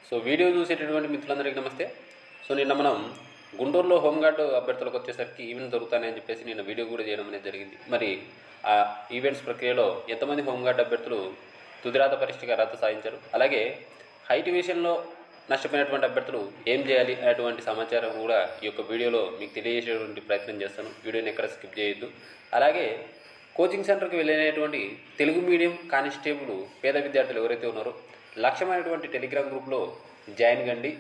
So video చూసేటటువంటి మిత్రులందరికీ నమస్తే. సో నిన్న మనం గుంటూరులో హోంగార్డ్ అభ్యర్థులకు వచ్చేసరికి ఈవెంట్ జరుగుతాయని చెప్పేసి నిన్న వీడియో కూడా చేయడం అనేది జరిగింది. మరి ఆ ఈవెంట్స్ ప్రక్రియలో ఎంతమంది హోంగార్డ్ అభ్యర్థులు తుదిరాత పరీక్షగా అర్హత సాధించారు, అలాగే హైట్ విషయంలో నష్టపోయినటువంటి అభ్యర్థులు ఏం చేయాలి అనేటువంటి సమాచారం కూడా ఈ యొక్క వీడియోలో మీకు తెలియజేసేటువంటి ప్రయత్నం చేస్తాను. వీడియోని ఎక్కడ స్కిప్ చేయొద్దు. అలాగే కోచింగ్ సెంటర్కి వెళ్ళినటువంటి తెలుగు మీడియం కానిస్టేబుల్ పేద విద్యార్థులు ఎవరైతే ఉన్నారో లక్ష్యమైనటువంటి టెలిగ్రామ్ గ్రూప్లో జాయిన్ కండి.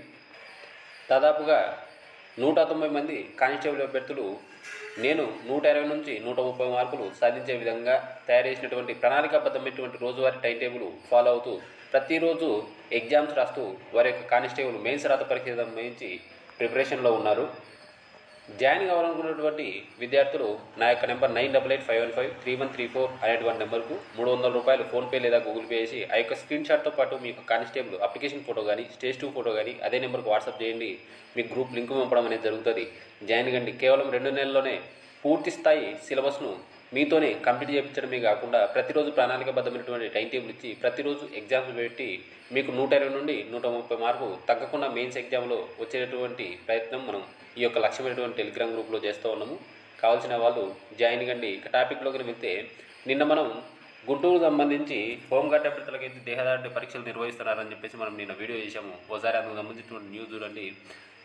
దాదాపుగా 190 మంది కానిస్టేబుల్ అభ్యర్థులు నేను 120 నుంచి 130 మార్కులు సాధించే విధంగా తయారు చేసినటువంటి ప్రణాళికాబద్ధమైనటువంటి రోజువారీ టైం టేబుల్ ఫాలో అవుతూ ప్రతిరోజు ఎగ్జామ్స్ రాస్తూ వారి యొక్క కానిస్టేబుల్ మెయిన్స్ రాత పరీక్ష సంబంధించి ప్రిపరేషన్లో ఉన్నారు. జాయిన్ కావాలనుకున్నటువంటి విద్యార్థులు నా యొక్క నెంబర్ 9885153134 అనేటువంటి నెంబర్కు 300 రూపాయలు ఫోన్పే లేదా గూగుల్ పే చేసి ఆ యొక్క స్క్రీన్ షాట్తో పాటు మీ యొక్క కానిస్టేబుల్ అప్లికేషన్ ఫోటో కానీ స్టేజ్ 2 ఫోటో కానీ అదే నెంబర్కు వాట్సాప్ చేయండి. మీకు గ్రూప్ లింక్ పంపడం అనేది జరుగుతుంది. జాయిన్ కండి. కేవలం 2 నెలల్లోనే పూర్తి స్థాయి సిలబస్ను మీతోనే కంప్లీట్ చేయించడమే కాకుండా ప్రతిరోజు ప్రణాళికాబద్ధమైనటువంటి టైం టేబుల్ ఇచ్చి ప్రతిరోజు ఎగ్జామ్స్ పెట్టి మీకు 120 నుండి 130 మార్కు తగ్గకుండా మెయిన్స్ ఎగ్జామ్లో వచ్చేటటువంటి ప్రయత్నం మనం ఈ యొక్క లక్ష్యమైనటువంటి టెలిగ్రామ్ గ్రూప్లో చేస్తూ ఉన్నాము. కావాల్సిన వాళ్ళు జాయిన్ కండి. ఇక టాపిక్లోకి వెళ్తే నిన్న మనం గుంటూరు సంబంధించి హోంగార్డ్ అభ్యర్థులకైతే దేహదారుడి పరీక్షలు నిర్వహిస్తున్నారని చెప్పేసి మనం నిన్న వీడియో చేశాము. ఒకసారి అందుకు సంబంధించినటువంటి న్యూస్ చూడండి.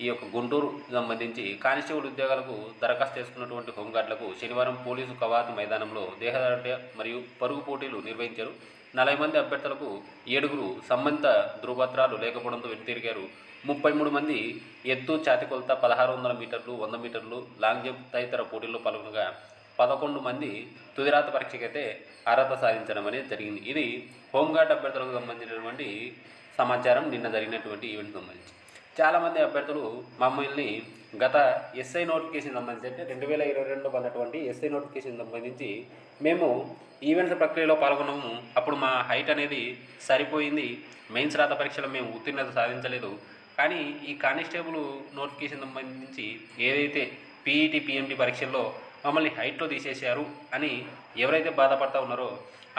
ఈ యొక్క గుంటూరు సంబంధించి కానిస్టేబుల్ ఉద్యోగాలకు దరఖాస్తు చేసుకున్నటువంటి హోంగార్డులకు శనివారం పోలీసు కవాతు మైదానంలో దేహదారుడి మరియు పరుగు పోటీలు నిర్వహించారు. 40 మంది అభ్యర్థులకు 7 సంబంధిత ధృవపత్రాలు లేకపోవడంతో వెనుతిరిగారు. 33 మంది ఎత్తు, ఛాతి కొలత, 1600 మీటర్లు, 100 మీటర్లు, లాంగ్ జంప్ తదితర పోటీల్లో పాల్గొనగా 11 మంది తుదిరాత పరీక్షకైతే అర్హత సాధించడం అనేది జరిగింది. ఇది హోంగార్డ్ అభ్యర్థులకు సంబంధించినటువంటి సమాచారం. నిన్న జరిగినటువంటి ఈవెంట్కి సంబంధించి చాలామంది అభ్యర్థులు మమ్మల్ని గత ఎస్ఐ నోటిఫికేషన్ సంబంధించి అంటే 2022లో పడినటువంటి ఎస్ఐ నోటిఫికేషన్ సంబంధించి మేము ఈవెంట్స్ ప్రక్రియలో పాల్గొన్నాము. అప్పుడు మా హైట్ అనేది సరిపోయింది. మెయిన్స్ రాత పరీక్షలో మేము ఉత్తీర్ణత సాధించలేదు. కానీ ఈ కానిస్టేబుల్ నోటిఫికేషన్ సంబంధించి ఏదైతే పీఈటీ, పిఎంటీ పరీక్షల్లో మమ్మల్ని హైట్లో తీసేశారు అని ఎవరైతే బాధపడతా ఉన్నారో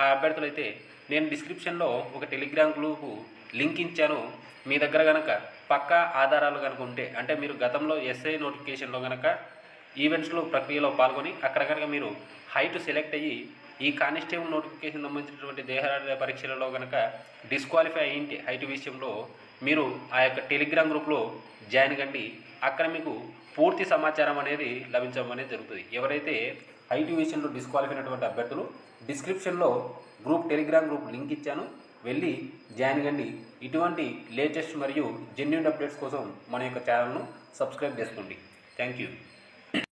ఆ అభ్యర్థులు అయితే నేను డిస్క్రిప్షన్లో ఒక టెలిగ్రామ్ గ్రూపు లింక్ ఇచ్చాను. మీ దగ్గర కనుక పక్కా ఆధారాలు కనుక ఉంటే, అంటే మీరు గతంలో ఎస్ఐ నోటిఫికేషన్లో కనుక ఈవెంట్స్లో ప్రక్రియలో పాల్గొని అక్కడ కనుక మీరు హైట్ సెలెక్ట్ అయ్యి ఈ కానిస్టేబుల్ నోటిఫికేషన్ సంబంధించినటువంటి దేహదారుడి పరీక్షలలో కనుక డిస్క్వాలిఫై అయ్యింటే హైట్ విషయంలో మీరు ఆ యొక్క టెలిగ్రామ్ గ్రూప్లో జాయిన్ కండి. అక్కడ మీకు పూర్తి సమాచారం అనేది లభించడం అనేది జరుగుతుంది. ఎవరైతే హైట్ విషయంలో డిస్క్వాలిఫై అయినటువంటి అభ్యర్థులు డిస్క్రిప్షన్లో టెలిగ్రామ్ గ్రూప్ లింక్ ఇచ్చాను, వెళ్ళి జాయిన్ కండి. ఇటువంటి లేటెస్ట్ మరియు జెన్యూన్ అప్డేట్స్ కోసం మన యొక్క ఛానల్ను సబ్స్క్రైబ్ చేసుకోండి. Thank you.